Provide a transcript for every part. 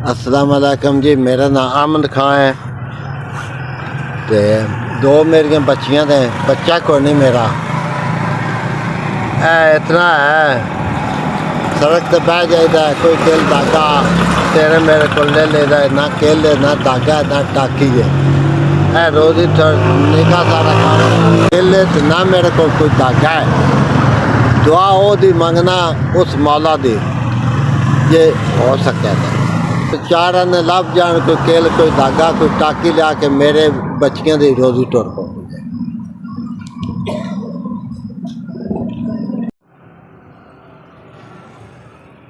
अस्सलाम वालेकुम जी। मेरा नाम अमन खां है ते दो मेरियां बच्चियां ने, बच्चा कोई नहीं मेरा। इतना है सड़क ते बह जाइदा, कोई किल धागा तेरे मेरे को ले लेदा, ना किल है ना धागा ना टाकी है। रोजी निका सारा काम किल है ना मेरे को कोई धागा है। दुआ वो दी मंगना उस मौला दी ये हो सके तो चार ने लभ जान, कोई किल कोई धागा कोई टाकी लिया के मेरे बच्चियां दी रोजी टुर पो।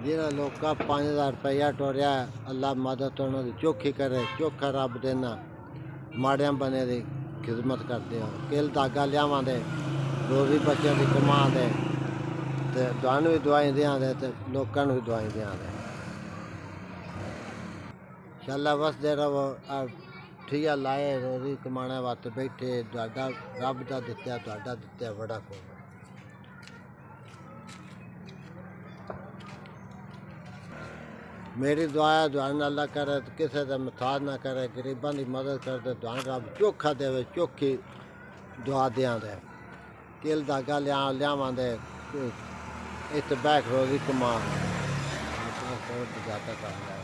जिन्हें लोग 5000 रुपया टोरिया, अल्लाह मदद उन्होंने चौखी करे, चौखा रब देना माड़िया बने की खिदमत करते हो। किल धागा लियाव दे रोजी बच्चों की कमा दे, तुहानू भी दवाई दें दे तो लोगों भी दवाई दें दे। शाला वसदे रहो, ठीक है लाए रोजी कमाने वास्ते बैठे, रब का दिता दिता बड़ा को। मेरी दुआ है दुआन अल्लाह करे तो किसी का मुताज ना करे, गरीबों की मदद कर दे, दुआन रब चोखा दे, चोखी दुआ दें दे। किल धागा लियाव दे इत बैठ रोजी कमा जाता कर